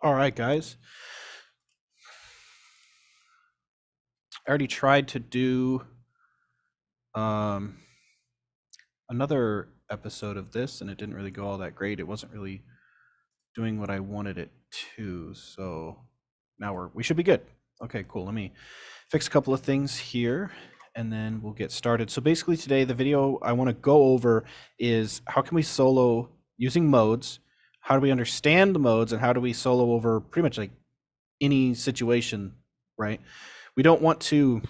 All right, guys. I already tried to do another episode of this, and it didn't really go all that great. It wasn't really doing what I wanted it to. So now we should be good. Okay, cool. Let me fix a couple of things here, and then we'll get started. So basically today, the video I want to go over is how can we solo using modes? How do we understand the modes, and how do we solo over pretty much like any situation, right? We don't want to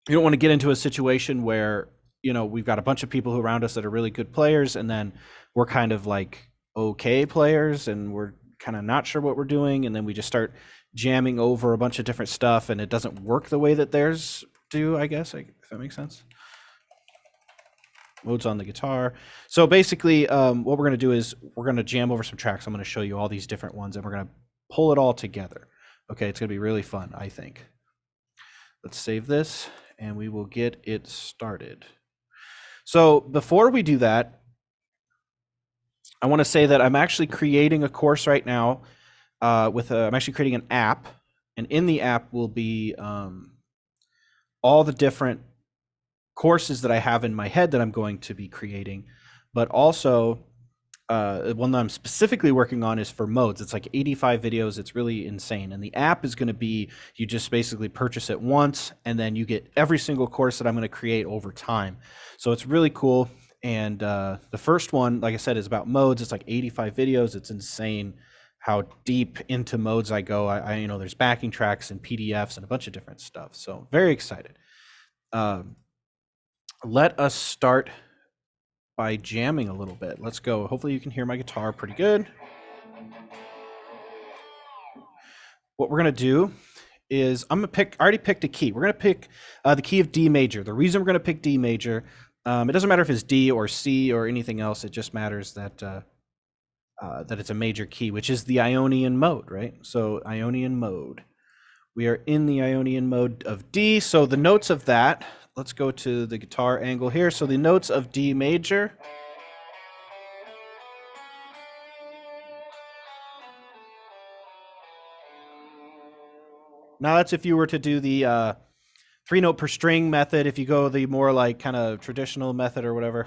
get into a situation where we've got a bunch of people who around us that are really good players, and then we're kind of like okay players, and we're kind of not sure what we're doing, and then we just start jamming over a bunch of different stuff, and it doesn't work the way that theirs do. I guess if that makes sense. Modes on the guitar. So basically, what we're going to do is we're going to jam over some tracks. I'm going to show you all these different ones, and we're going to pull it all together. Okay, it's going to be really fun, I think. Let's save this, and we will get it started. So before we do that, I want to say that I'm actually creating a course right now. I'm actually creating an app, and in the app will be all the different courses that I have in my head that I'm going to be creating, but also one that I'm specifically working on is for modes. It's like 85 videos. It's really insane. And the app is going to be, you just basically purchase it once, and then you get every single course that I'm going to create over time. So it's really cool. And the first one, like I said, is about modes. It's like 85 videos. It's insane how deep into modes I go. I there's backing tracks and PDFs and a bunch of different stuff. So very excited. Let us start by jamming a little bit. Let's go. Hopefully you can hear my guitar pretty good. What we're going to do is I already picked a key. We're going to pick the key of D major. The reason we're going to pick D major, it doesn't matter if it's D or C or anything else. It just matters that that it's a major key, which is the Ionian mode, right? So Ionian mode. We are in the Ionian mode of D. So the notes of that, let's go to the guitar angle here. So the notes of D major. Now that's if you were to do the 3-note per string method. If you go the more like kind of traditional method or whatever.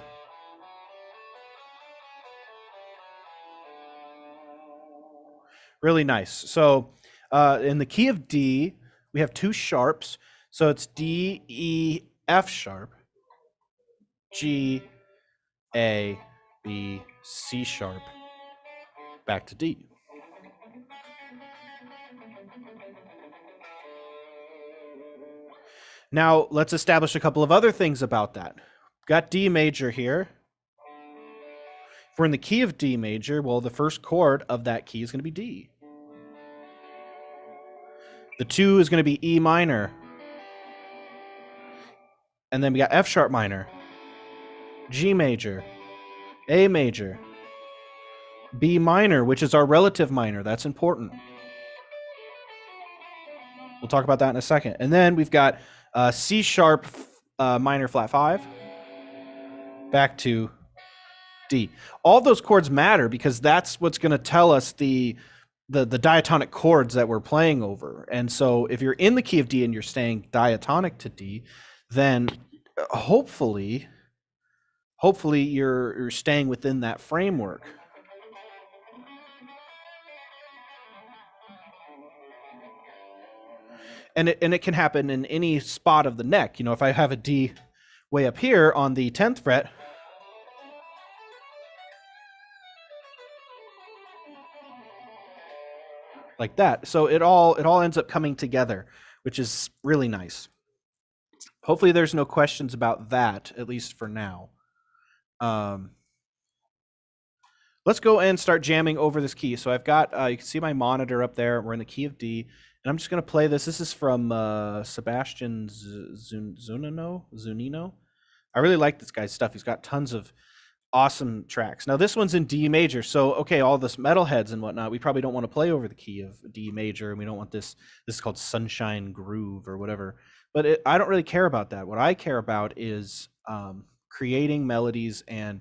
Really nice. So in the key of D, we have two sharps. So it's D, E, F sharp, G, A, B, C sharp, back to D. Now let's establish a couple of other things about that. Got D major here. If we're in the key of D major, well, the first chord of that key is going to be D. The 2 is going to be E minor. And then we got F sharp minor, G major, A major, B minor, which is our relative minor. That's important. We'll talk about that in a second. And then we've got C sharp minor flat 5, back to D. All those chords matter because that's what's going to tell us the diatonic chords that we're playing over. And so if you're in the key of D and you're staying diatonic to D, then hopefully you're staying within that framework. And it can happen in any spot of the neck. If I have a D way up here on the 10th fret, like that. So it all ends up coming together, which is really nice. Hopefully there's no questions about that, at least for now. Let's go and start jamming over this key. So I've got, you can see my monitor up there. We're in the key of D. And I'm just going to play this. This is from Sebastian Zunino. I really like this guy's stuff. He's got tons of awesome tracks. Now this one's in D major. So, okay, all this metalheads and whatnot, we probably don't want to play over the key of D major. And we don't want this is called Sunshine Groove or whatever. But I don't really care about that. What I care about is creating melodies and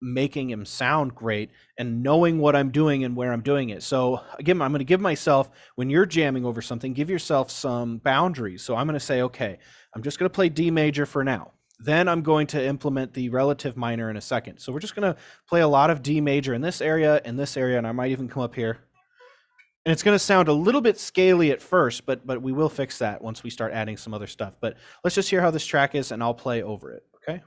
making him sound great and knowing what I'm doing and where I'm doing it. So again, I'm going to give myself, when you're jamming over something, give yourself some boundaries. So I'm going to say, okay, I'm just going to play D major for now. Then I'm going to implement the relative minor in a second. So we're just going to play a lot of D major in this area, and I might even come up here. And it's going to sound a little bit scaly at first, but we will fix that once we start adding some other stuff. But let's just hear how this track is, and I'll play over it, okay?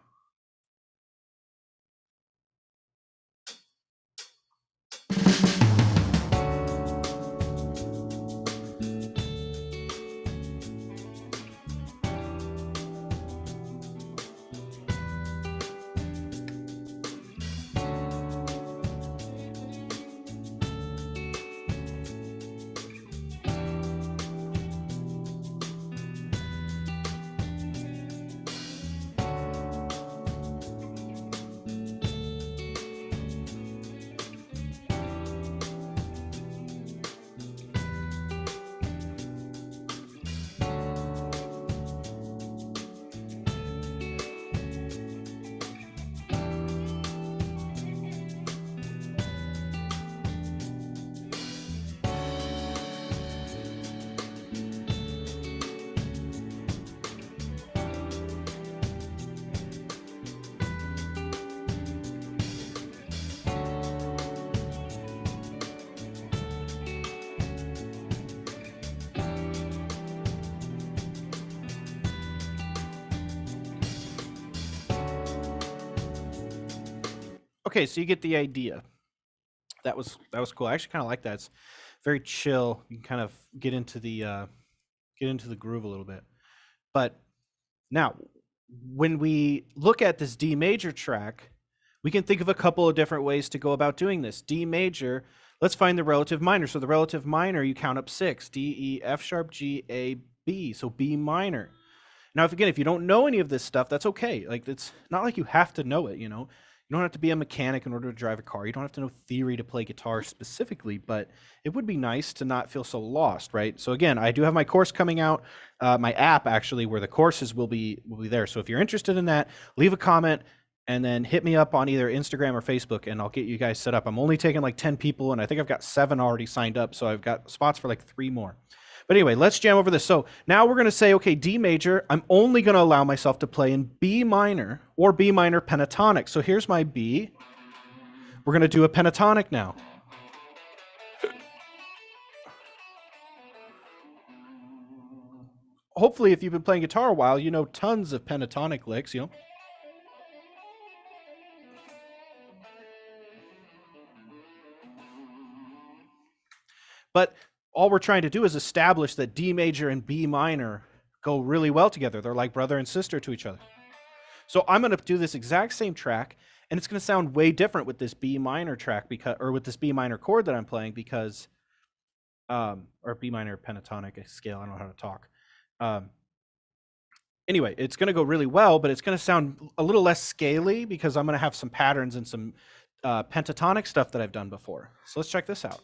Okay, so you get the idea. That was cool. I actually kind of like that. It's very chill. You can kind of get into the groove a little bit. But now, when we look at this D major track, we can think of a couple of different ways to go about doing this. D major, let's find the relative minor. So the relative minor, you count up 6. D, E, F sharp, G, A, B. So B minor. Now, if you don't know any of this stuff, that's okay. Like, it's not like you have to know it, you know. You don't have to be a mechanic in order to drive a car. You don't have to know theory to play guitar specifically, but it would be nice to not feel so lost, right? So again, I do have my course coming out, my app actually, where the courses will be there. So if you're interested in that, leave a comment and then hit me up on either Instagram or Facebook, and I'll get you guys set up. I'm only taking like 10 people, and I think I've got 7 already signed up, so I've got spots for like 3 more. But anyway, let's jam over this. So now we're going to say, okay, D major, I'm only going to allow myself to play in B minor or B minor pentatonic. So here's my B. We're going to do a pentatonic now. Hopefully, if you've been playing guitar a while, you know tons of pentatonic licks, you know. But all we're trying to do is establish that D major and B minor go really well together. They're like brother and sister to each other. So I'm going to do this exact same track, and it's going to sound way different with this B minor track with this B minor chord that I'm playing because, or B minor pentatonic scale. I don't know how to talk. Anyway, it's going to go really well, but it's going to sound a little less scaly because I'm going to have some patterns and some pentatonic stuff that I've done before. So let's check this out.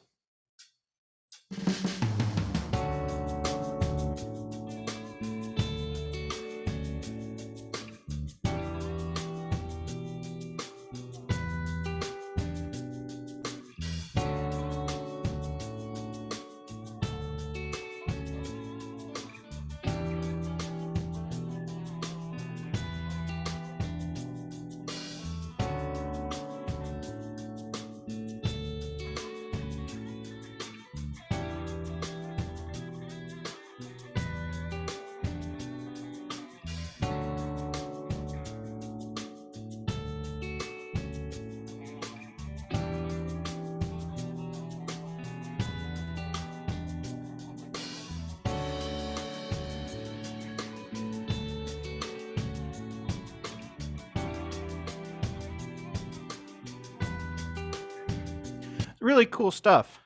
Really cool stuff.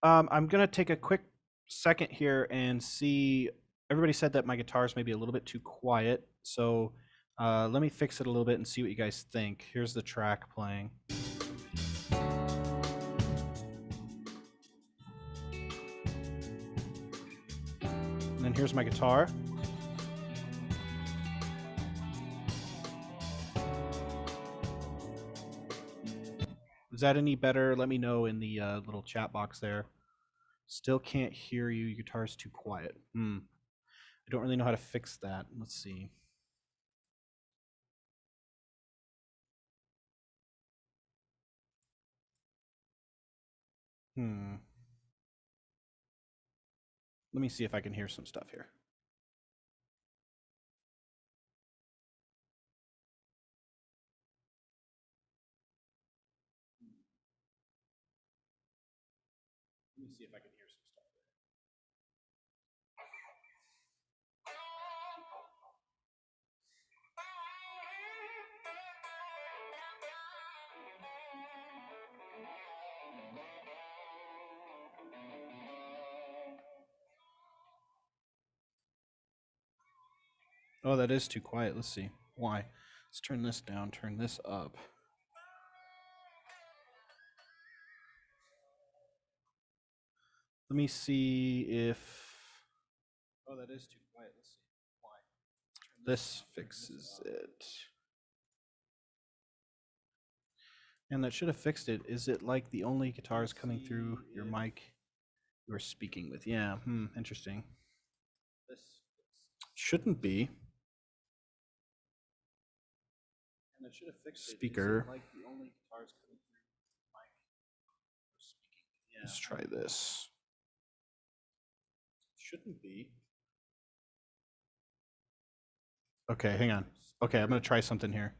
I'm going to take a quick second here and see. Everybody said that my guitar is maybe a little bit too quiet. So let me fix it a little bit and see what you guys think. Here's the track playing. And then here's my guitar. Is that any better? Let me know in the little chat box there. Still can't hear you. Your guitar's too quiet. I don't really know how to fix that. Let's see. Let me see if I can hear some stuff here. Let me see if I can hear some stuff there. Oh, that is too quiet. Let's see. Why? Let's turn this down, turn this up. Let me see if... Oh, that is too quiet. Let's see. Why? This fixes it. And that should have fixed it. Is it like the only guitars coming through your mic you're speaking with? Yeah, interesting. Shouldn't be. And that should have fixed speaker. Like the only guitars coming through mic you're speaking with? Yeah. Let's try this. Shouldn't be. Okay, hang on. Okay, I'm going to try something here.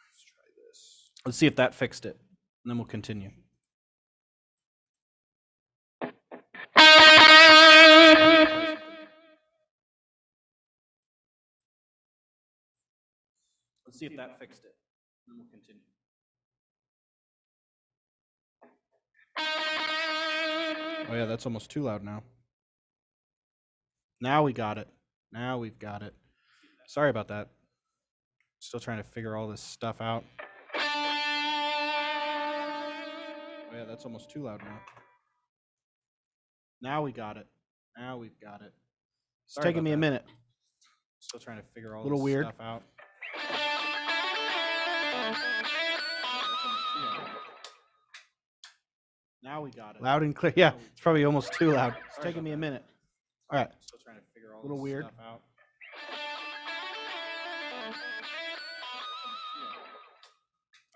Let's try this. Let's see if that fixed it, and then we'll continue. Let's see if that fixed it, and then we'll continue. Oh yeah, that's almost too loud now. Now we got it. Now we've got it. Sorry about that. Still trying to figure all this stuff out. Oh yeah, that's almost too loud now. Now we got it. Now we've got it. It's taking me a minute. Still trying to figure all this stuff out. Now we got it. Loud and clear. Yeah, it's probably almost too loud. It's taking me a minute. All right. Still trying to figure all this stuff out.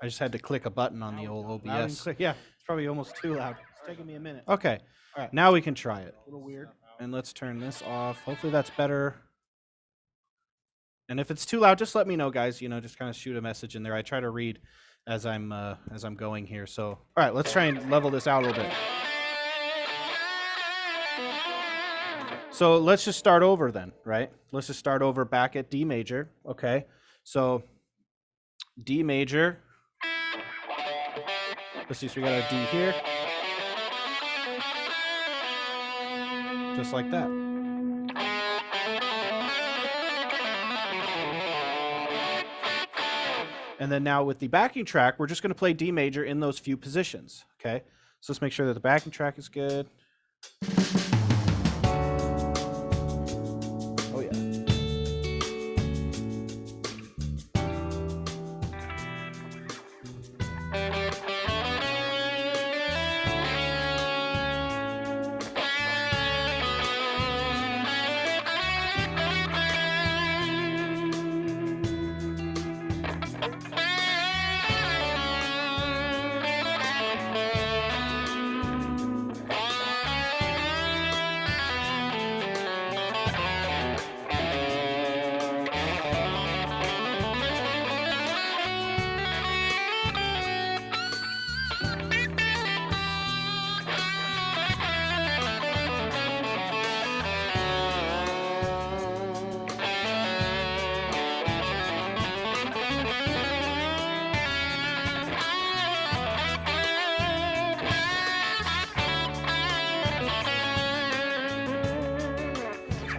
I just had to click a button on the old OBS. Yeah, it's probably almost too loud. It's taking me a minute. Okay. All right. Now we can try it. A little weird. And let's turn this off. Hopefully that's better. And if it's too loud, just let me know, guys. You know, just kind of shoot a message in there. I try to read as I'm going here. So, all right, let's try and level this out a little bit. So let's just start over then, right? Let's just start over back at D major. Okay. So D major. Let's see. So we got a D here, just like that. And then now with the backing track, we're just going to play D major in those few positions, okay? So let's make sure that the backing track is good. Oh, yeah.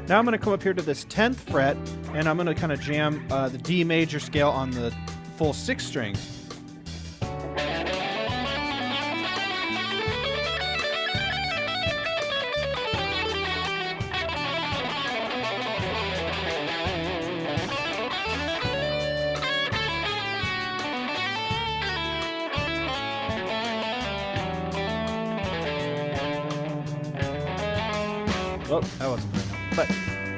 Now I'm going to come up here to this 10th fret, and I'm going to kind of jam the D major scale on the full 6th string. Well, that wasn't good. But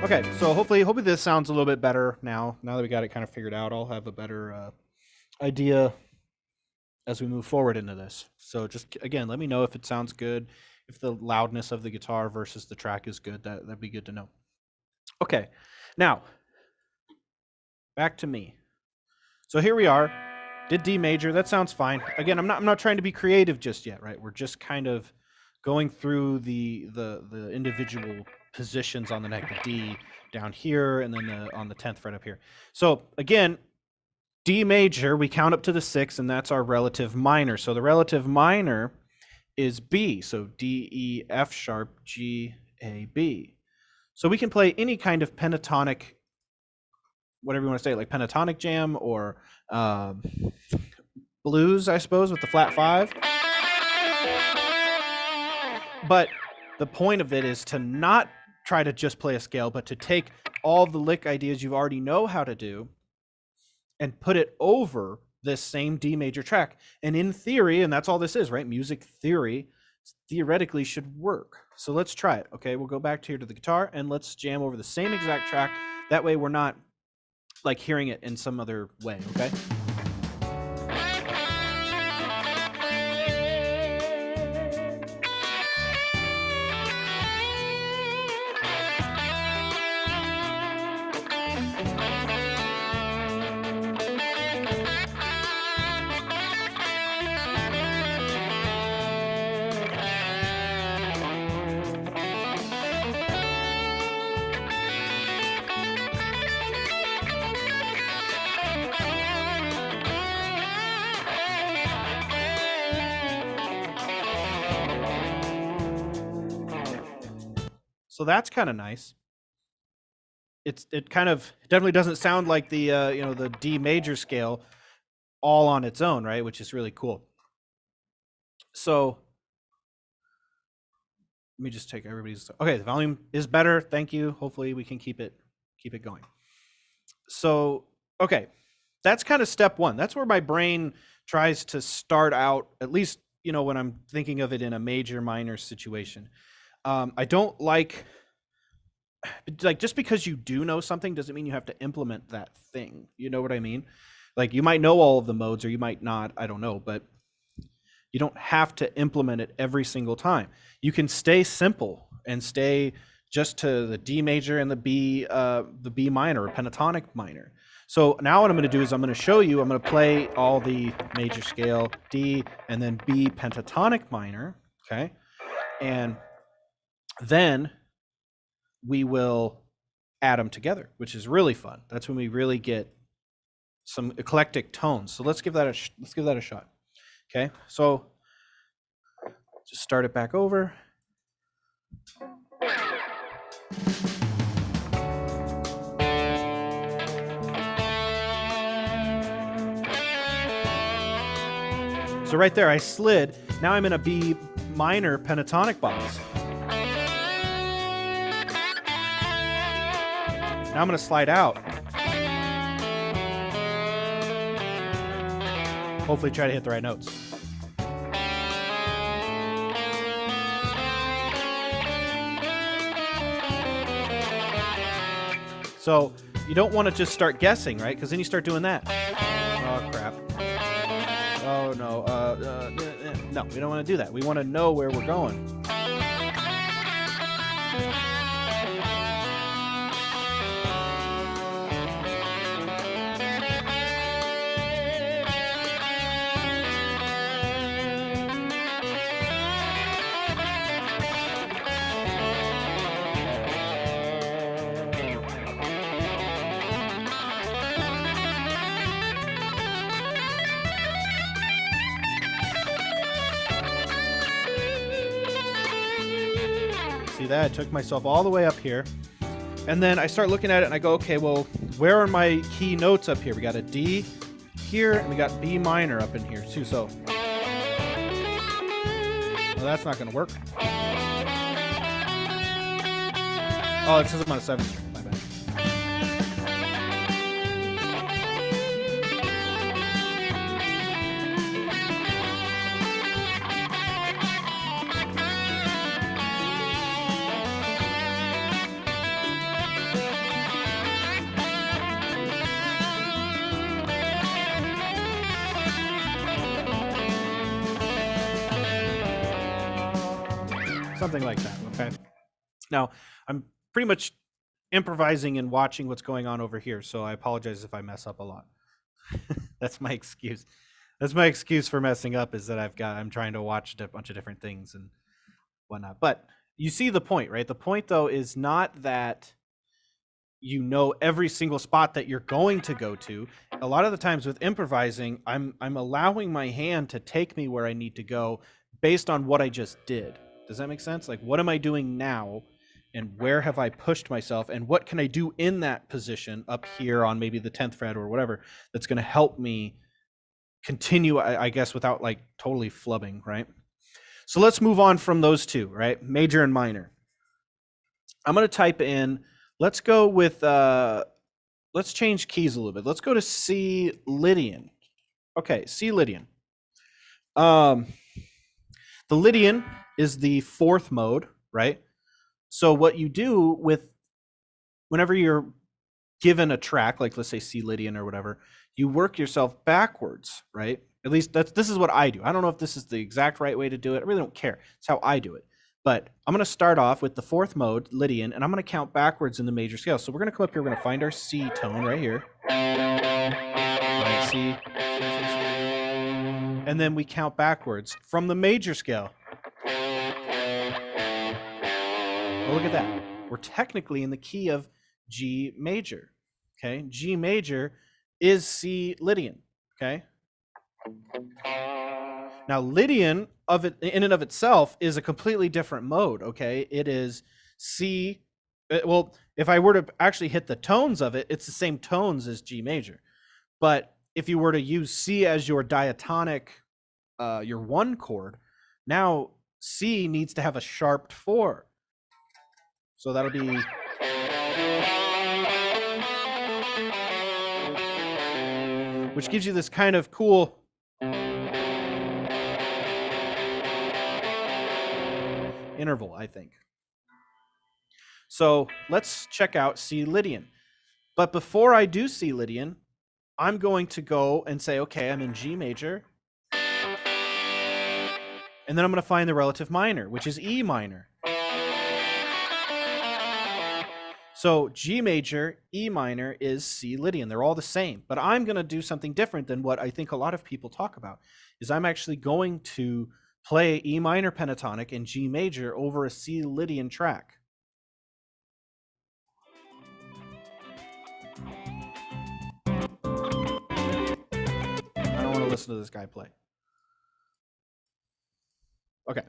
okay, so hopefully this sounds a little bit better now. Now that we got it kind of figured out, I'll have a better idea as we move forward into this. So just again, let me know if it sounds good, if the loudness of the guitar versus the track is good. That'd be good to know. Okay, now back to me. So here we are. Did D major. That sounds fine. Again, I'm not trying to be creative just yet, right? We're just kind of going through the individual positions on the neck. The D down here, and then on the 10th fret up here. So again, D major, we count up to the 6th, and that's our relative minor. So the relative minor is B. So D, E, F sharp, G, A, B. So we can play any kind of pentatonic, whatever you want to say, like pentatonic jam or blues, I suppose, with the flat 5. But the point of it is to not try to just play a scale, but to take all the lick ideas you already know how to do and put it over this same D major track. And in theory, and that's all this is, right? Music theory theoretically should work. So let's try it. Okay, we'll go back here to the guitar and let's jam over the same exact track. That way we're not like hearing it in some other way, okay? So that's kind of nice. It kind of definitely doesn't sound like the the D major scale all on its own, right? Which is really cool. So let me just take everybody's. Okay, the volume is better. Thank you. Hopefully we can keep it going. So okay, that's kind of step one. That's where my brain tries to start out, at least when I'm thinking of it in a major minor situation. I don't like just because you do know something doesn't mean you have to implement that thing. You know what I mean? Like you might know all of the modes or you might not, I don't know, but you don't have to implement it every single time. You can stay simple and stay just to the D major and the B minor or pentatonic minor. So now what I'm going to do is I'm going to show you, I'm going to play all the major scale, D, and then B pentatonic minor, okay? And then we will add them together, which is really fun. That's when we really get some eclectic tones. So let's give that a shot. Okay, so just start it back over. So right there, I slid. Now I'm in a B minor pentatonic box. Now I'm going to slide out. Hopefully try to hit the right notes. So you don't want to just start guessing, right? Because then you start doing that. Oh, crap. Oh, no. No, we don't want to do that. We want to know where we're going. That I took myself all the way up here, and then I start looking at it and I go, okay, well, where are my key notes up here? We got a D here and we got B minor up in here too. So well, that's not gonna work. Oh, it says I'm on a 7th string. My bad. something like that. Okay. Now I'm pretty much improvising and watching what's going on over here, so I apologize if I mess up a lot. That's my excuse. That's my excuse for messing up, is that I'm trying to watch a bunch of different things and whatnot. But you see the point, right? The point, though, is not that you know every single spot that you're going to go to. A lot of the times with improvising, I'm allowing my hand to take me where I need to go based on what I just did. Does that make sense? Like, what am I doing now, and where have I pushed myself, and what can I do in that position up here on maybe the 10th fret or whatever that's going to help me continue, I guess, without like totally flubbing, right? So let's move on from those two, right? Major and minor. I'm going to type in, let's go with, let's change keys a little bit. Let's go to C Lydian. Okay, C Lydian. The Lydian is the fourth mode, right? So what you do with, whenever you're given a track, like let's say C Lydian or whatever, you work yourself backwards, right? At least this is what I do. I don't know if this is the exact right way to do it. I really don't care. It's how I do it. But I'm going to start off with the fourth mode, Lydian, and I'm going to count backwards in the major scale. So we're going to come up here. We're going to find our C tone right here. Right, C. And then we count backwards from the major scale. Oh, look at that. We're technically in the key of G major. Okay, G major is C Lydian. Okay. Now, Lydian of it in and of itself is a completely different mode. Okay, it is C. Well, if I were to actually hit the tones of it, it's the same tones as G major. But if you were to use C as your diatonic, your one chord, now C needs to have a sharped 4. So that'll be. Which gives you this kind of cool interval, I think. So let's check out C Lydian. But before I do C Lydian, I'm going to go and say, okay, I'm in G major. And then I'm going to find the relative minor, which is E minor. So G major, E minor is C Lydian. They're all the same. But I'm going to do something different than what I think a lot of people talk about, is I'm actually going to play E minor pentatonic and G major over a C Lydian track. I don't want to listen to this guy play. Okay,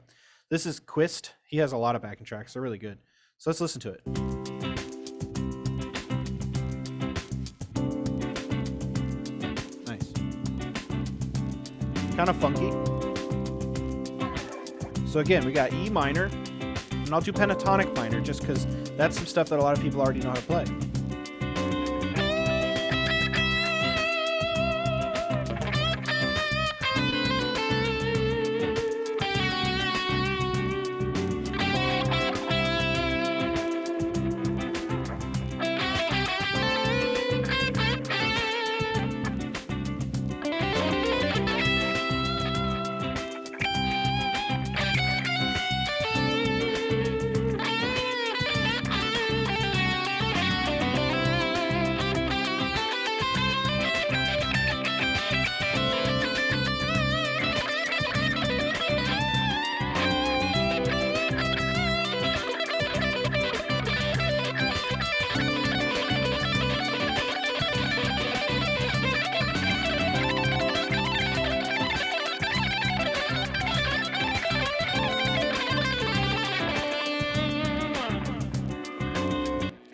this is Quist. He has a lot of backing tracks. They're really good. So let's listen to it. Nice. Kind of funky. So again, we got E minor, and I'll do pentatonic minor just because that's some stuff that a lot of people already know how to play.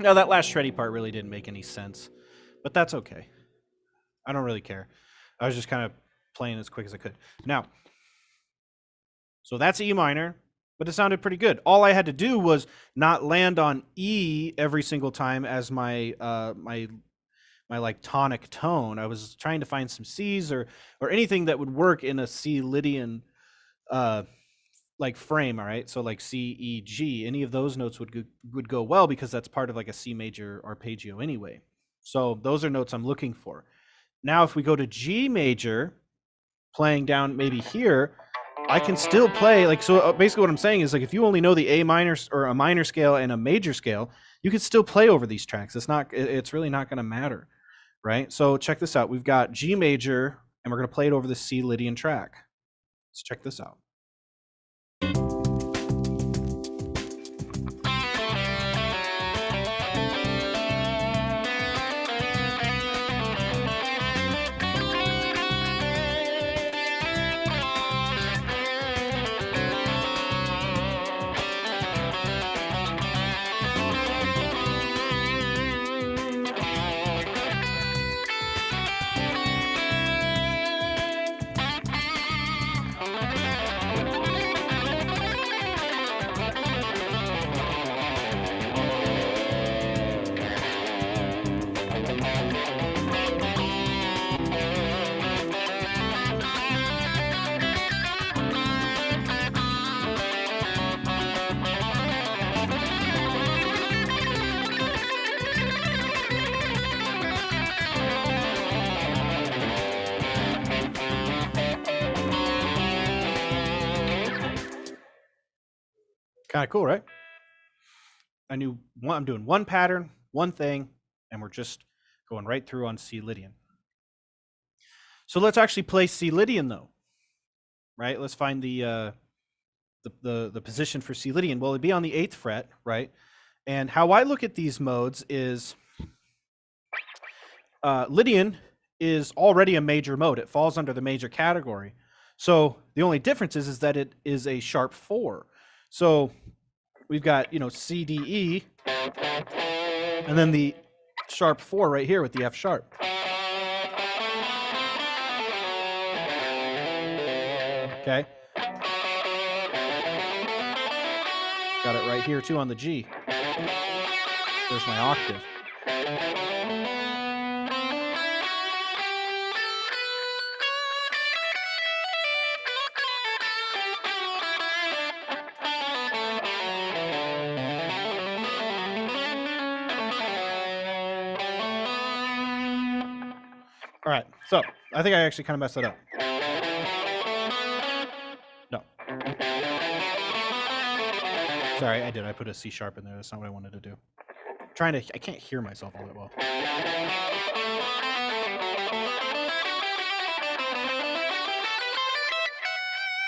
Now, that last shreddy part really didn't make any sense, but that's okay. I don't really care. I was just kind of playing as quick as I could. Now, so that's E minor, but it sounded pretty good. All I had to do was not land on E every single time as my my like tonic tone. I was trying to find some C's or anything that would work in a C Lydian like frame, all right? So like C, E, G, any of those notes would go well because that's part of like a C major arpeggio anyway. So those are notes I'm looking for. Now, if we go to G major, playing down maybe here, I can still play, like, so basically what I'm saying is, like, if you only know the A minor or a minor scale and a major scale, you can still play over these tracks. It's really not going to matter, right? So check this out. We've got G major, and we're going to play it over the C Lydian track. Let's check this out. Kind of cool, right? I'm doing one pattern, one thing, and we're just going right through on C Lydian. So let's actually play C Lydian though, right? Let's find the position for C Lydian. Well, it'd be on the 8th fret, right? And how I look at these modes is Lydian is already a major mode. It falls under the major category. So the only difference is that it is a sharp 4. So we've got, C, D, E, and then the sharp 4 right here with the F sharp. Okay. Got it right here too on the G. There's my octave. All right, so I think I actually kind of messed that up. No. Sorry, I did. I put a C sharp in there. That's not what I wanted to do. I can't hear myself all that well.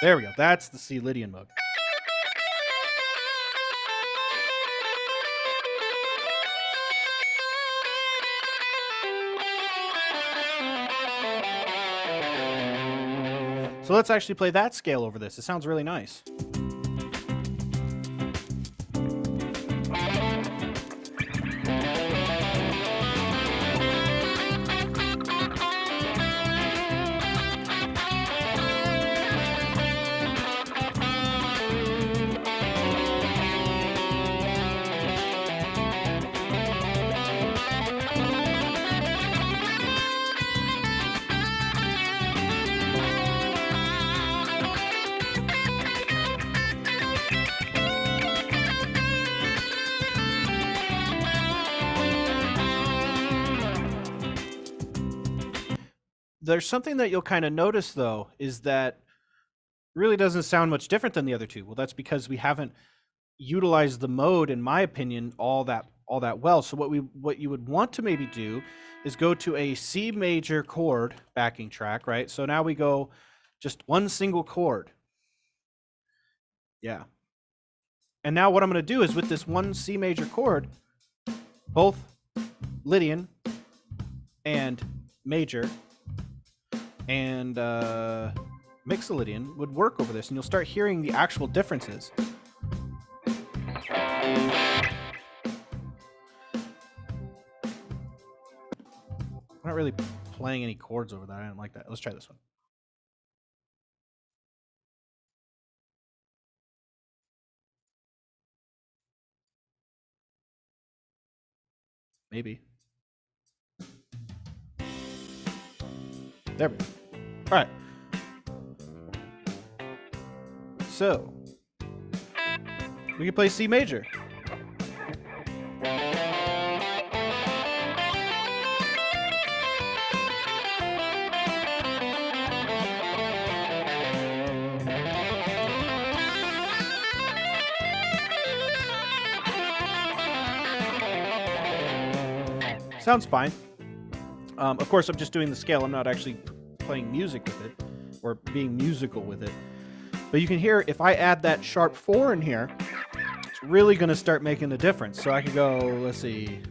There we go. That's the C Lydian mode. So let's actually play that scale over this. It sounds really nice. There's something that you'll kind of notice, though, is that really doesn't sound much different than the other two. Well, that's because we haven't utilized the mode, in my opinion, all that well. So what you would want to maybe do is go to a C major chord backing track, right? So now we go just one single chord. Yeah. And now what I'm going to do is with this one C major chord, both Lydian and major and Mixolydian would work over this, and you'll start hearing the actual differences. I'm not really playing any chords over that. I don't like that. Let's try this one. Maybe. There we go. All right. So we can play C major. Sounds fine. Of course, I'm just doing the scale. I'm not actually playing music with it or being musical with it. But you can hear if I add that sharp 4 in here, it's really going to start making a difference. So I can go, let's see.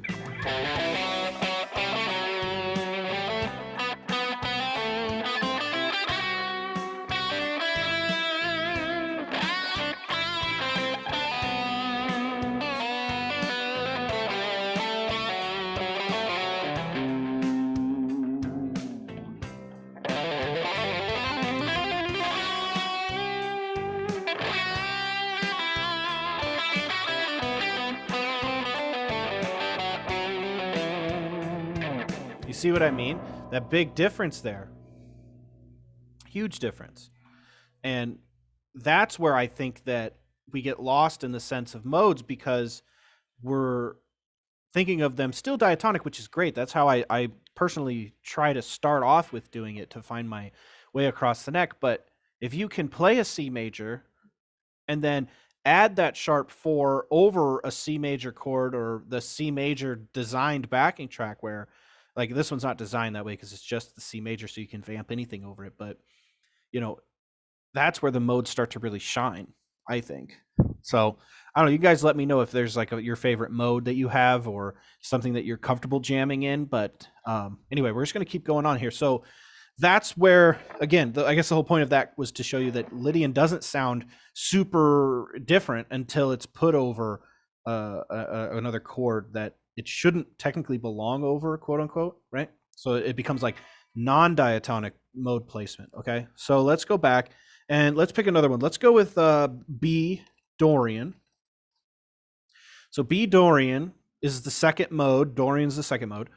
You see what I mean? That big difference there. Huge difference. And that's where I think that we get lost in the sense of modes because we're thinking of them still diatonic, which is great. That's how I personally try to start off with doing it to find my way across the neck. But if you can play a C major and then add that sharp 4 over a C major chord or the C major designed backing track where, like, this one's not designed that way because it's just the C major, so you can vamp anything over it. But, you know, that's where the modes start to really shine, I think. So I don't know. You guys let me know if there's like your favorite mode that you have or something that you're comfortable jamming in. But anyway, we're just going to keep going on here. So that's where, again, I guess the whole point of that was to show you that Lydian doesn't sound super different until it's put over another chord that it shouldn't technically belong over, quote unquote, right? So it becomes like non-diatonic mode placement. Okay, so let's go back and let's pick another one. Let's go with B Dorian. So B Dorian is the second mode. Dorian's the second mode.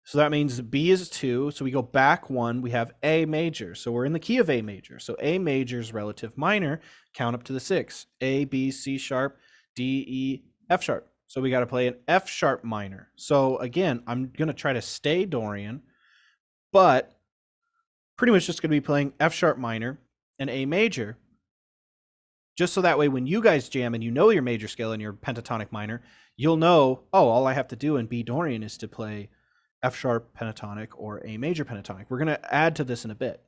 So that means B is 2. So we go back 1. We have A major. So we're in the key of A major. So A major is relative minor. Count up to the 6. A, B, C sharp, D, E, F sharp. So we got to play an F sharp minor. So again, I'm going to try to stay Dorian, but pretty much just going to be playing F sharp minor and A major. Just so that way when you guys jam and you know your major scale and your pentatonic minor, you'll know, oh, all I have to do in B Dorian is to play F sharp pentatonic or A major pentatonic. We're going to add to this in a bit.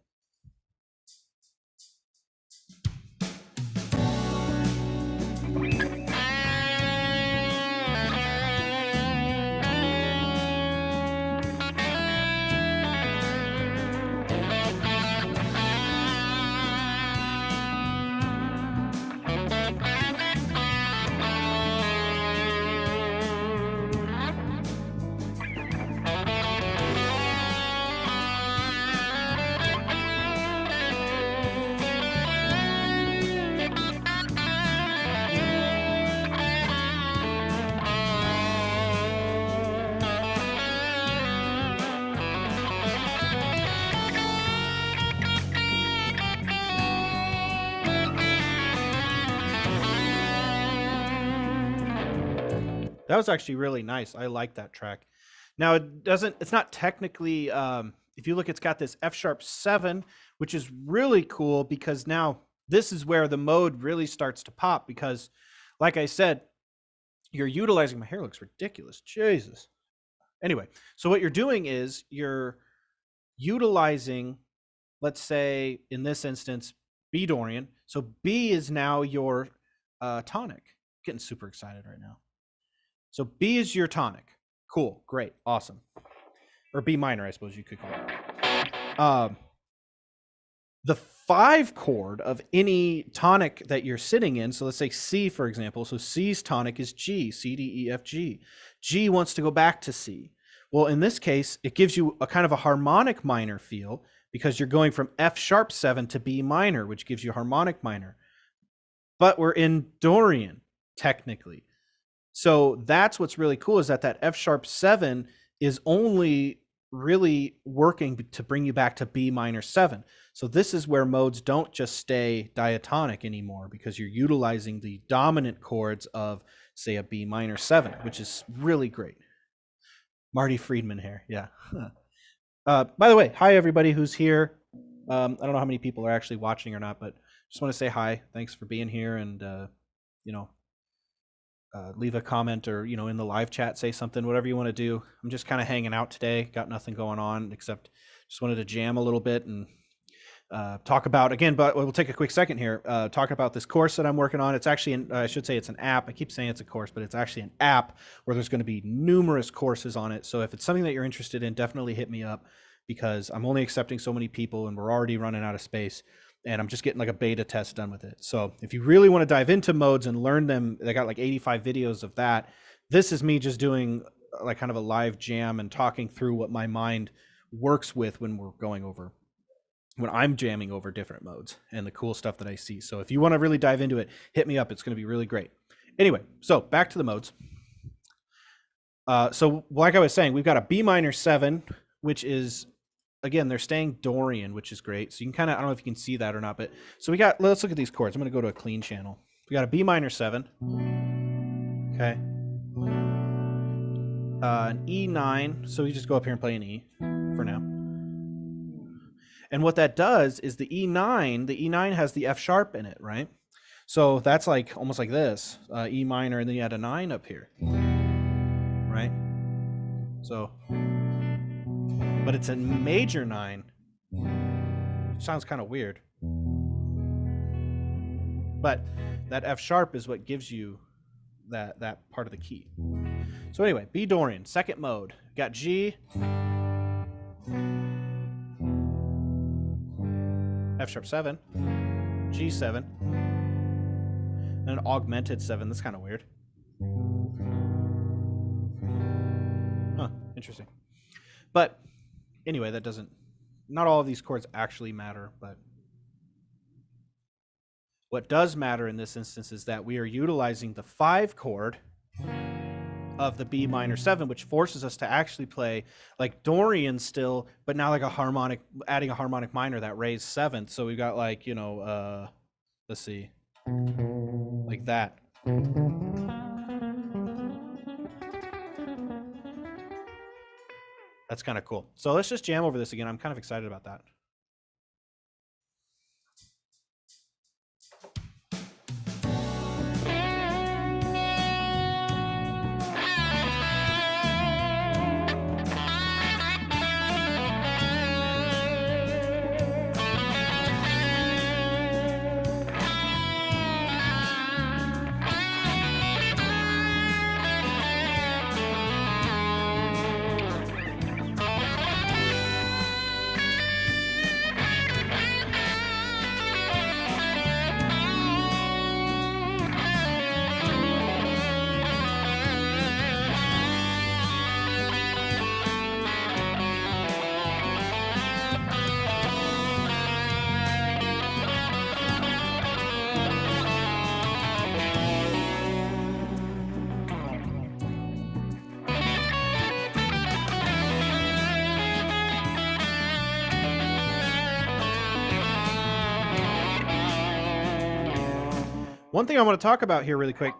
That was actually really nice. I like that track. Now it's not technically, if you look, it's got this F sharp 7, which is really cool because now this is where the mode really starts to pop because, like I said, you're utilizing, my hair looks ridiculous. Jesus. Anyway, so what you're doing is you're utilizing, let's say in this instance, B Dorian. So B is now your tonic. Getting super excited right now. So B is your tonic. Cool, great, awesome. Or B minor, I suppose you could call it. The 5 chord of any tonic that you're sitting in, so let's say C, for example. So C's tonic is G, C, D, E, F, G. G wants to go back to C. Well, in this case, it gives you a kind of a harmonic minor feel because you're going from F sharp 7 to B minor, which gives you harmonic minor. But we're in Dorian, technically. So that's what's really cool is that F sharp 7 is only really working to bring you back to B minor 7. So this is where modes don't just stay diatonic anymore because you're utilizing the dominant chords of, say, a B minor 7, which is really great. Marty Friedman here, yeah. By the way, hi everybody who's here. I don't know how many people are actually watching or not, but just want to say hi. Thanks for being here, and you know, leave a comment or, in the live chat, say something, whatever you want to do. I'm just kind of hanging out today. Got nothing going on except just wanted to jam a little bit and talk about, again, but we'll take a quick second here, talk about this course that I'm working on. It's actually, I should say it's an app. I keep saying it's a course, but it's actually an app where there's going to be numerous courses on it. So if it's something that you're interested in, definitely hit me up, because I'm only accepting so many people and we're already running out of space. And I'm just getting like a beta test done with it. So if you really want to dive into modes and learn them, they got like 85 videos of that. This is me just doing like kind of a live jam and talking through what my mind works with when I'm jamming over different modes and the cool stuff that I see. So if you want to really dive into it, hit me up. It's going to be really great. Anyway, so back to the modes. So like I was saying, we've got a B minor 7, which is, again, they're staying Dorian, which is great. So you can kind of, I don't know if you can see that or not, but so let's look at these chords. I'm going to go to a clean channel. We got a B minor 7. Okay. An E9. So we just go up here and play an E for now. And what that does is the E9 has the F sharp in it, right? So that's like almost like this, E minor, and then you add a 9 up here, right? So, but it's a major 9. Sounds kind of weird. But that F sharp is what gives you that part of the key. So anyway, B Dorian, second mode. Got G, F sharp 7, G7, and an augmented 7. That's kind of weird. Huh, interesting. But anyway, not all of these chords actually matter, but what does matter in this instance is that we are utilizing the 5 chord of the B minor 7, which forces us to actually play like Dorian still, but now like a harmonic, adding a harmonic minor, that raised 7th. So we've got like, let's see, like that. That's kind of cool. So let's just jam over this again. I'm kind of excited about that. One thing I want to talk about here really quick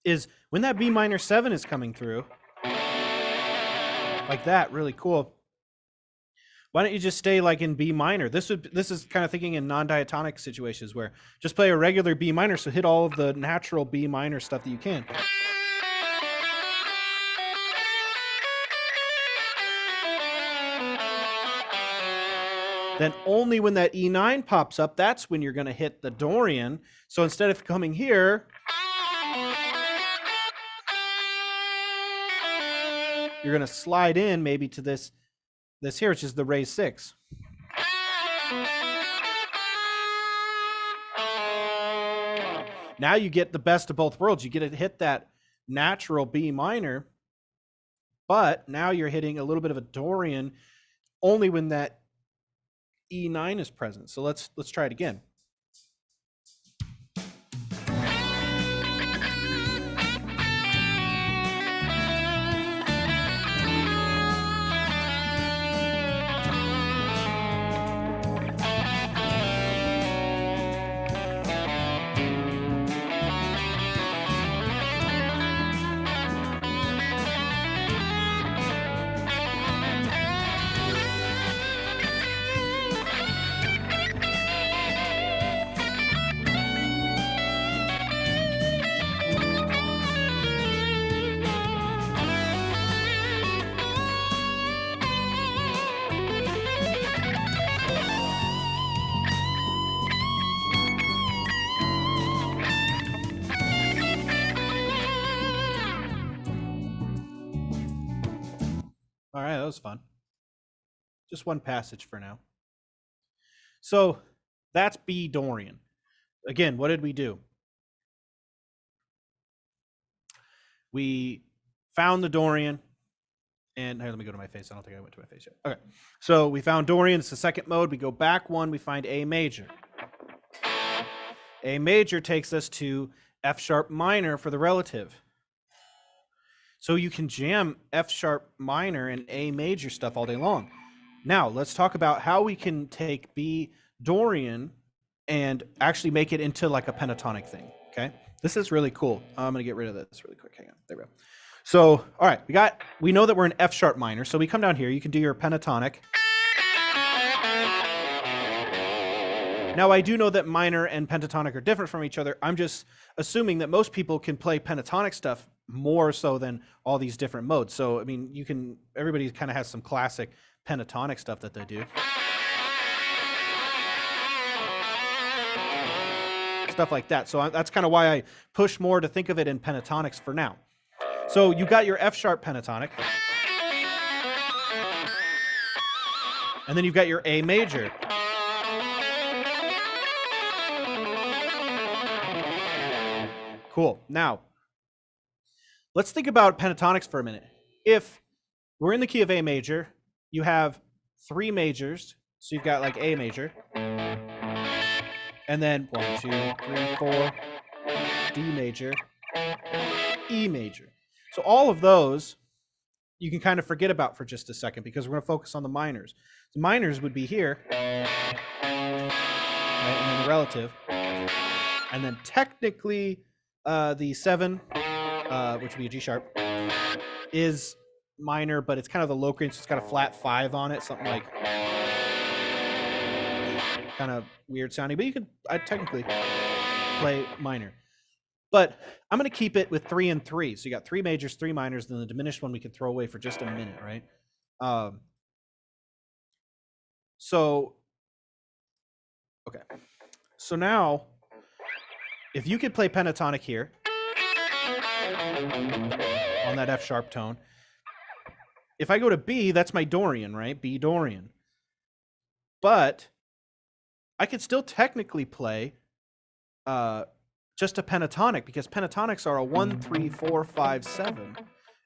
is when that B minor 7 is coming through, like that, really cool. Why don't you just stay like in B minor? This is kind of thinking in non-diatonic situations where just play a regular B minor, so hit all of the natural B minor stuff that you can. Then only when that E9 pops up, that's when you're going to hit the Dorian. So instead of coming here, you're going to slide in maybe to this here, which is the raised 6. Now you get the best of both worlds. You get to hit that natural B minor, but now you're hitting a little bit of a Dorian only when that E9 is present. So let's try it again. All right, that was fun. Just one passage for now. So that's B Dorian. Again, what did we do? We found the Dorian, and here, let me go to my face. I don't think I went to my face yet. Okay, so we found Dorian. It's the second mode. We go back one. We find A major. A major takes us to F sharp minor for the relative. So you can jam F sharp minor and A major stuff all day long. Now let's talk about how we can take B Dorian and actually make it into like a pentatonic thing. Okay, this is really cool. I'm gonna get rid of this really quick. Hang on, there we go. So all right, we know that we're in F sharp minor. So we come down here. You can do your pentatonic. Now, I do know that minor and pentatonic are different from each other. I'm just assuming that most people can play pentatonic stuff more so than all these different modes. So, I mean, everybody kind of has some classic pentatonic stuff that they do. Stuff like that. So that's kind of why I push more to think of it in pentatonics for now. So you got your F sharp pentatonic. And then you've got your A major. Cool. Now, let's think about pentatonics for a minute. If we're in the key of A major, you have three majors. So you've got like A major. And then 1, 2, 3, 4, D major, E major. So all of those you can kind of forget about for just a second because we're going to focus on the minors. The minors would be here, right, and then the relative. And then technically the 7, which would be a G sharp, is minor, but it's kind of the low range, so it's got a flat 5 on it, something like kind of weird sounding, but you could technically play minor. But I'm going to keep it with 3 and 3. So you got 3 majors, 3 minors, then the diminished one we can throw away for just a minute, right? Okay. So now, if you could play pentatonic here on that F sharp tone, if I go to B, that's my Dorian, right? B Dorian. But I could still technically play just a pentatonic because pentatonics are a 1, 3, 4, 5, 7.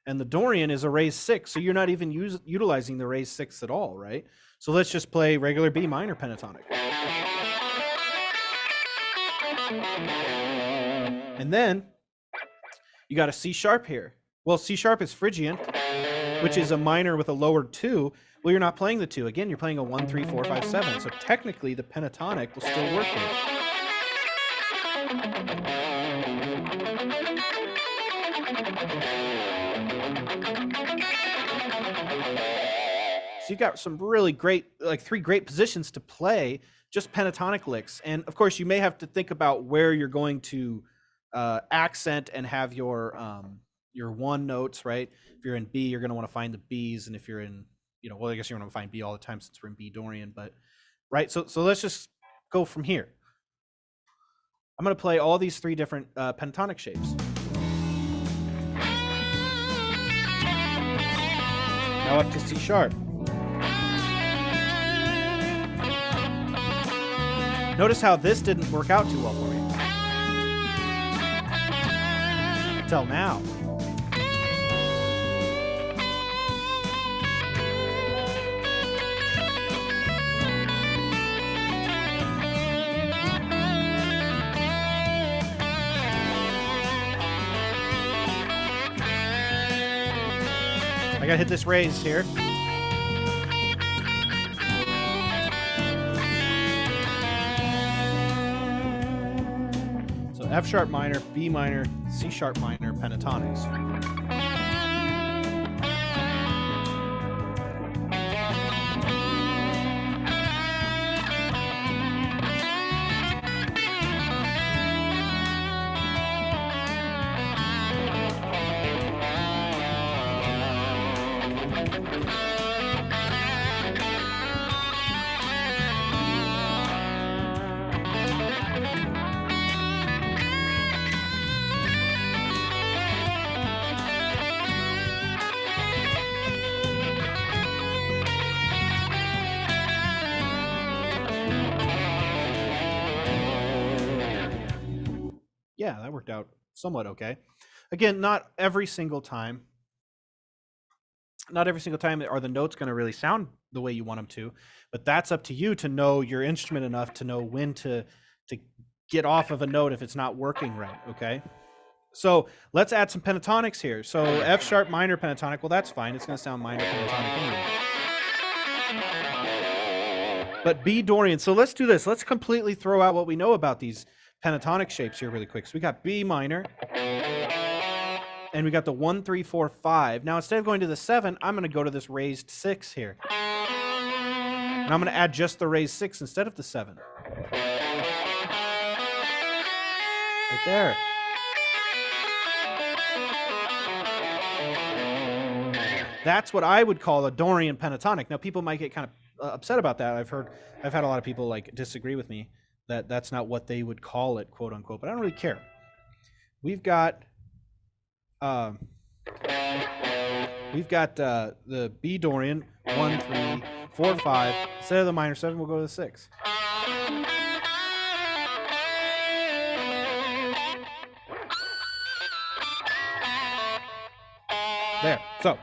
And the Dorian is a raised 6, so you're not even utilizing the raised 6 at all, right? So let's just play regular B minor pentatonic. And then you got a C sharp here. Well, C sharp is Phrygian, which is a minor with a lowered 2. Well, you're not playing the 2. Again, you're playing a 1, 3, 4, 5, 7. So technically the pentatonic will still work here. So you've got some really great, like 3 great positions to play just pentatonic licks. And of course, you may have to think about where you're going to accent and have your 1 notes, right? If you're in B, you're going to want to find the B's. And if you're in, well, I guess you're going to find B all the time since we're in B Dorian, but right. So let's just go from here. I'm going to play all these 3 different pentatonic shapes. Now up to C sharp. Notice how this didn't work out too well for me. Until now. I gotta hit this raise here. So F sharp minor, B minor, C sharp minor, pentatonics. Yeah, that worked out somewhat okay. Again, not every single time. Not every single time are the notes going to really sound the way you want them to, but that's up to you to know your instrument enough to know when to get off of a note if it's not working right, okay? So let's add some pentatonics here. So F sharp minor pentatonic, well, that's fine. It's going to sound minor pentatonic anyway. But B Dorian. So let's do this. Let's completely throw out what we know about these pentatonic shapes here really quick. So we got B minor, and we got the 1, 3, 4, 5. Now instead of going to the 7, I'm going to go to this raised 6 here. And I'm going to add just the raised 6 instead of the 7. Right there. That's what I would call a Dorian pentatonic. Now people might get kind of upset about that. I've had a lot of people like disagree with me that that's not what they would call it, quote unquote, but I don't really care. We've got the B Dorian 1, 3, 4, 5. Instead of the minor 7, we'll go to the 6. There. So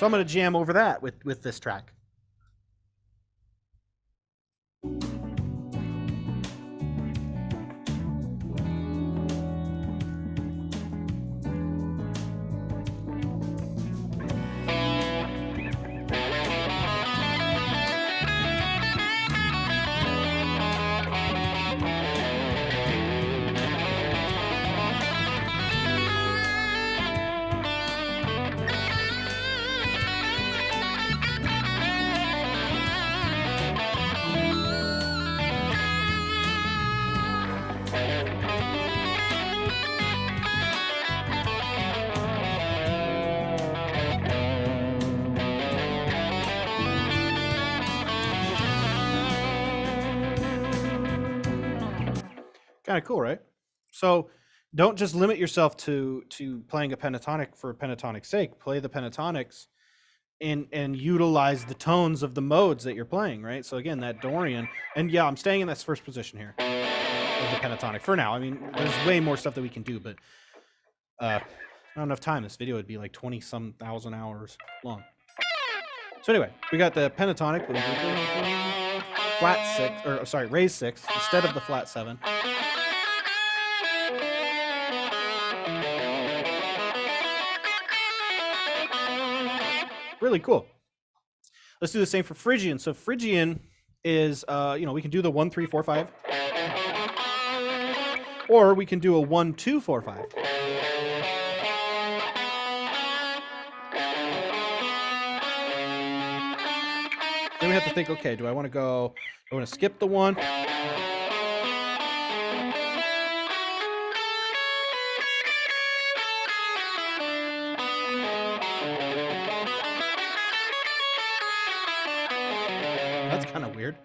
I'm going to jam over that with this track. Kind of cool, right? So don't just limit yourself to playing a pentatonic for pentatonic's sake. Play the pentatonics and utilize the tones of the modes that you're playing, right? So again, that Dorian, and yeah, I'm staying in this first position here of the pentatonic for now. I mean, there's way more stuff that we can do, but not enough time. This video would be like 20-some thousand hours long. So anyway, we got the pentatonic with flat 6, or sorry, raised 6 instead of the flat 7. Really cool. Let's do the same for Phrygian. So Phrygian is, we can do the 1, 3, 4, 5. Or we can do a 1, 2, 4, 5. Then we have to think, okay, do I want to skip the 1? That's kind of weird.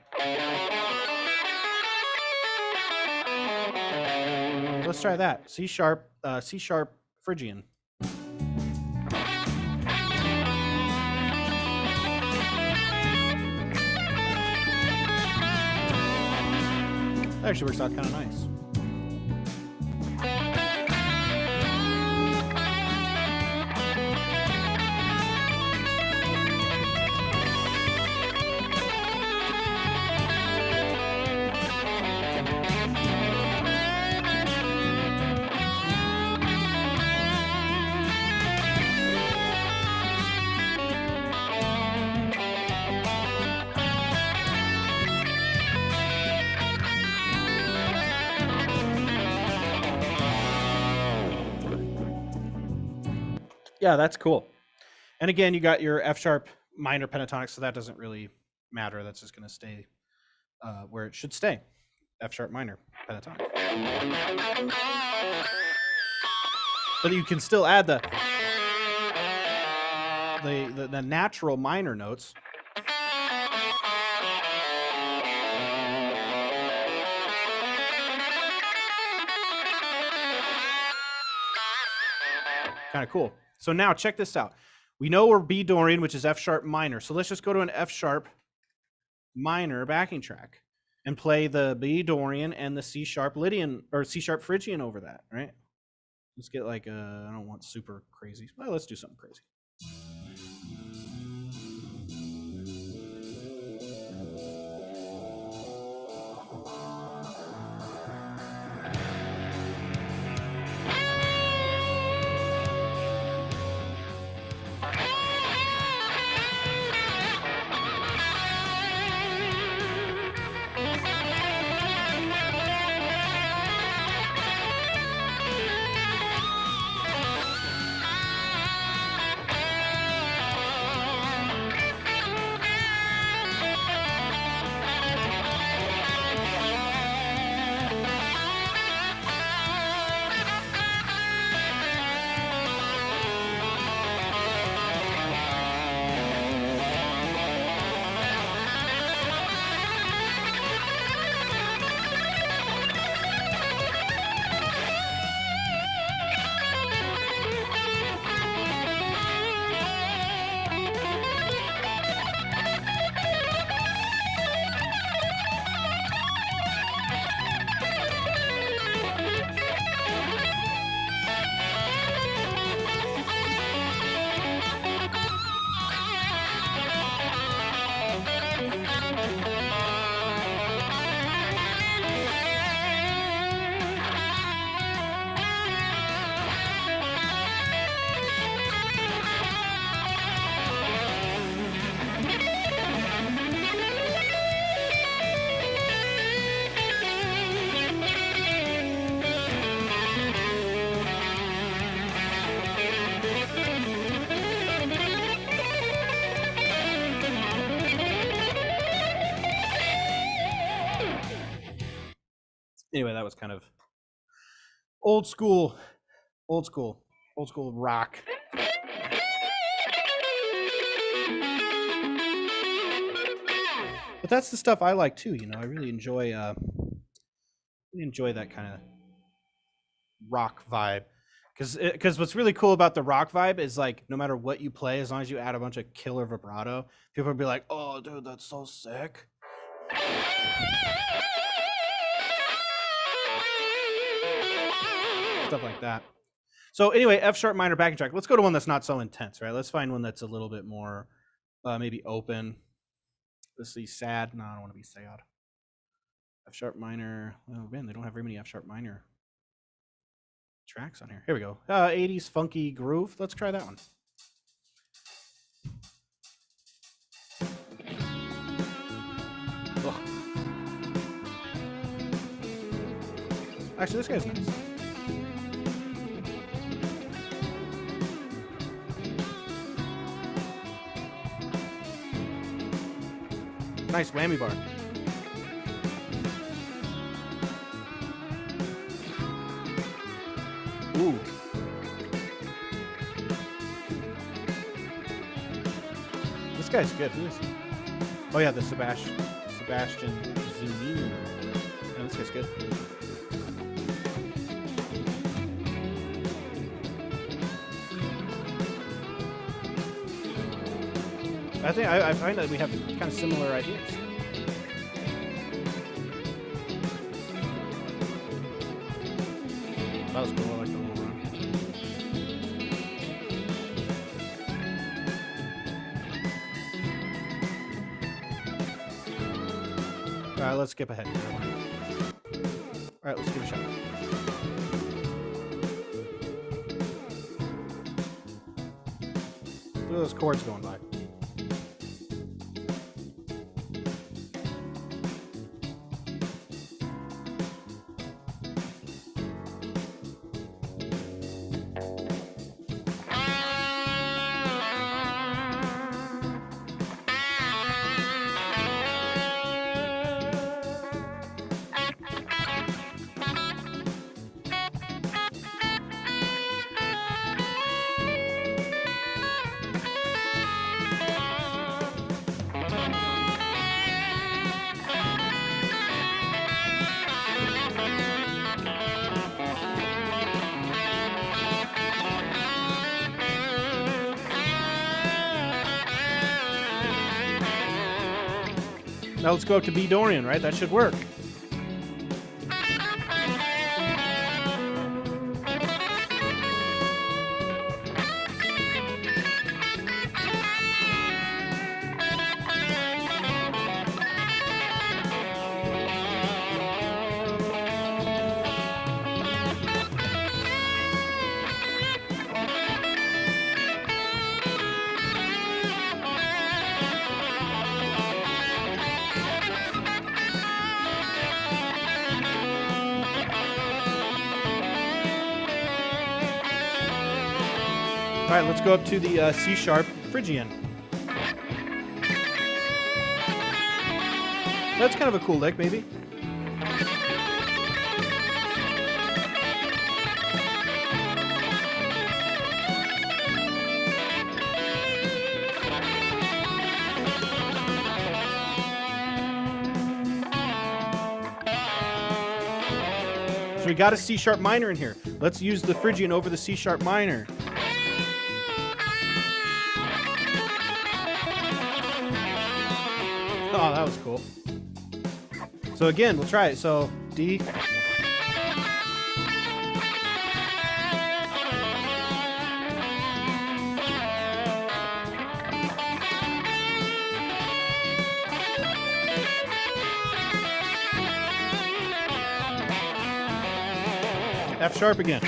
Let's try that. C sharp Phrygian. That actually works out kind of nice. Yeah, that's cool. And again, you got your F sharp minor pentatonic, so that doesn't really matter. That's just going to stay where it should stay. F sharp minor pentatonic. But you can still add the natural minor notes. Kind of cool. So now check this out. We know we're B Dorian, which is F sharp minor. So let's just go to an F sharp minor backing track and play the B Dorian and the C sharp Lydian or C sharp Phrygian over that, right? Let's get like I don't want super crazy. Well, let's do something crazy. Anyway, that was kind of old school rock. But that's the stuff I like too. You know, I really enjoy that kind of rock vibe. Because what's really cool about the rock vibe is like no matter what you play, as long as you add a bunch of killer vibrato, people will be like, "Oh, dude, that's so sick." Stuff like that. So anyway, F sharp minor backing track. Let's go to one that's not so intense, right? Let's find one that's a little bit more maybe open. Let's see, sad. No, I don't want to be sad. F sharp minor. Oh man, they don't have very many F sharp minor tracks on here. Here we go. 80s funky groove. Let's try that one. Ugh. Actually, this guy's nice. Nice whammy bar. Ooh. This guy's good. Who is he? Oh yeah, the Sebastian Zunino. Oh, this guy's good. I find that we have kind of similar ideas. That was cool. I like the little run. All right, let's skip ahead. All right, let's give it a shot. Look at those chords going by. Now let's go up to B Dorian, right? That should work. All right, let's go up to the C sharp Phrygian. That's kind of a cool lick, maybe. So we got a C sharp minor in here. Let's use the Phrygian over the C sharp minor. Oh, that was cool. So again, we'll try it. So D. F sharp again.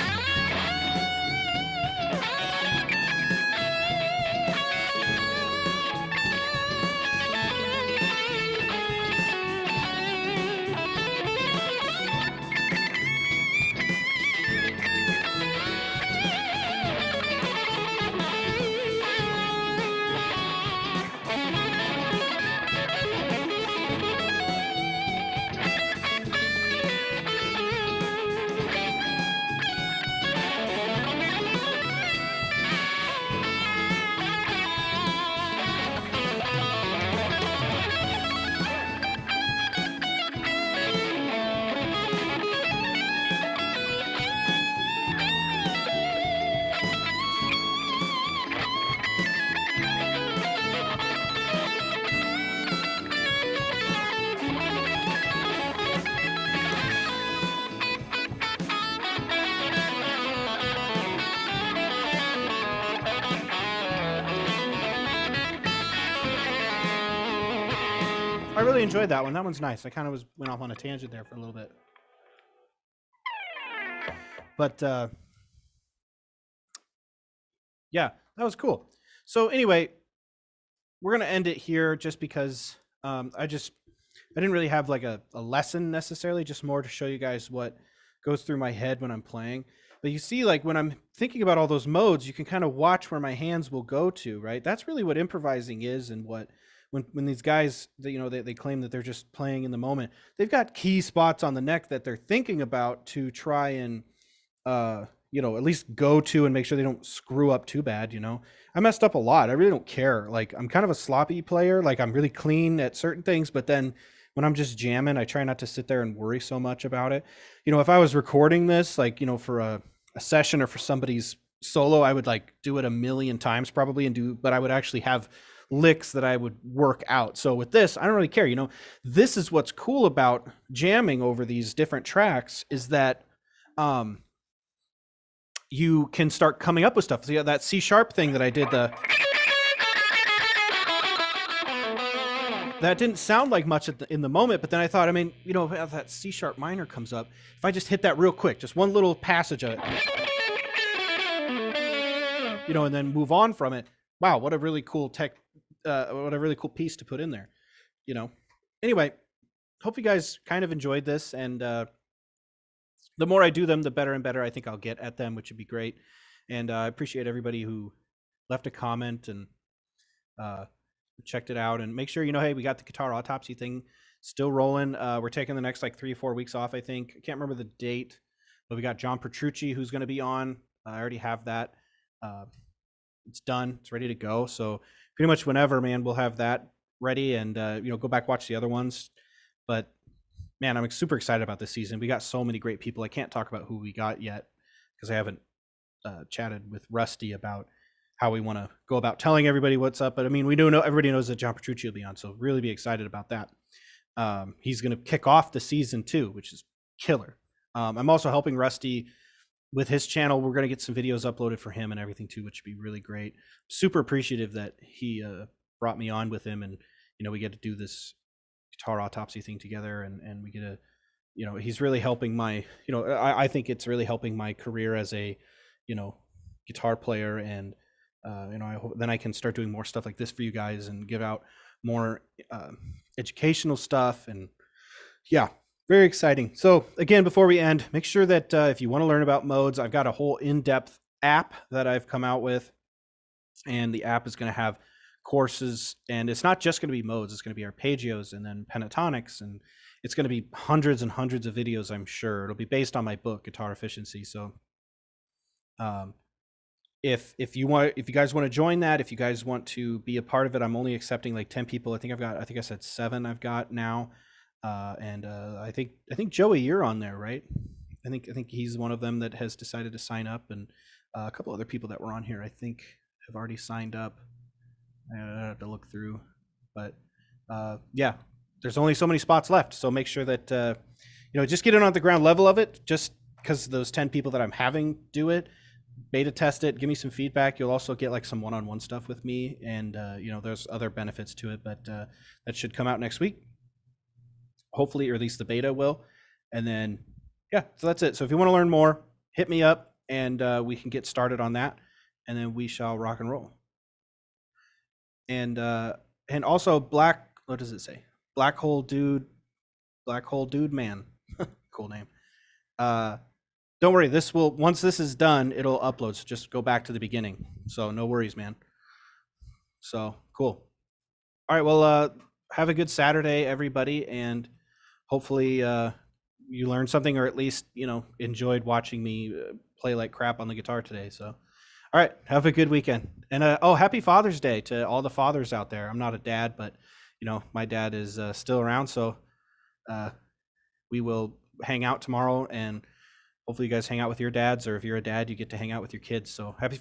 I really enjoyed that one. That one's nice. I kind of went off on a tangent there for a little bit. But yeah, that was cool. So anyway, we're going to end it here just because I didn't really have like a lesson necessarily, just more to show you guys what goes through my head when I'm playing. But you see, like when I'm thinking about all those modes, you can kind of watch where my hands will go to, right? That's really what improvising is, and what when these guys, they claim that they're just playing in the moment. They've got key spots on the neck that they're thinking about to try and at least go to and make sure they don't screw up too bad. I messed up a lot. I really don't care. Like, I'm kind of a sloppy player. Like, I'm really clean at certain things, but then when I'm just jamming, I try not to sit there and worry so much about it. If I was recording this, like, for a session or for somebody's solo, I would like do it a million times probably but I would actually have licks that I would work out. So with this, I don't really care. This is what's cool about jamming over these different tracks, is that you can start coming up with stuff. So that C sharp thing that I did, that didn't sound like much in the moment, but then I thought, if that C sharp minor comes up, if I just hit that real quick, just one little passage of it, and then move on from it. Wow, what a really cool what a really cool piece to put in there. Anyway, hope you guys kind of enjoyed this, and the more I do them, the better and better I think I'll get at them, which would be great. And I appreciate everybody who left a comment and checked it out. And make sure, hey, we got the guitar autopsy thing still rolling. We're taking the next like 3 or 4 weeks off, I think. I can't remember the date, but we got John Petrucci who's going to be on. I already have that. It's done. It's ready to go. So pretty much whenever, man, we'll have that ready, and go back, watch the other ones. But man, I'm super excited about this season. We got so many great people. I can't talk about who we got yet because I haven't chatted with Rusty about how we want to go about telling everybody what's up. But we do know, everybody knows that John Petrucci will be on, so really be excited about that. He's going to kick off the season 2, which is killer. I'm also helping Rusty with his channel. We're going to get some videos uploaded for him and everything too, which would be really great. Super appreciative that he brought me on with him, and we get to do this guitar autopsy thing together, and we get to, he's really helping my, I think it's really helping my career as a, guitar player, and I hope then I can start doing more stuff like this for you guys and give out more educational stuff, and yeah, very exciting. So again, before we end, make sure that if you want to learn about modes, I've got a whole in-depth app that I've come out with, and the app is going to have courses, and it's not just going to be modes, it's going to be arpeggios and then pentatonics, and it's going to be hundreds and hundreds of videos. I'm sure it'll be based on my book, Guitar Efficiency. So if you guys want to join that, if you guys want to be a part of it, I'm only accepting like 10 people. I think I said 7 I've got now. And I think Joey, you're on there, right? I think he's one of them that has decided to sign up, and a couple other people that were on here, I think, have already signed up. I have to look through, but yeah, there's only so many spots left. So make sure that just get in on the ground level of it. Just because those 10 people that I'm having do it, beta test it, give me some feedback. You'll also get like some one-on-one stuff with me, and there's other benefits to it, but that should come out next week, hopefully, or at least the beta will. And then yeah, so that's it. So if you want to learn more, hit me up, and we can get started on that, and then we shall rock and roll. And also what does it say? Black hole dude man. Cool name. Don't worry, once this is done, it'll upload, so just go back to the beginning, so no worries, man. So cool. All right, well, have a good Saturday, everybody, and hopefully you learned something, or at least enjoyed watching me play like crap on the guitar today. So all right, have a good weekend, and happy Father's Day to all the fathers out there. I'm not a dad, but my dad is still around, so we will hang out tomorrow, and hopefully you guys hang out with your dads, or if you're a dad, you get to hang out with your kids. So happy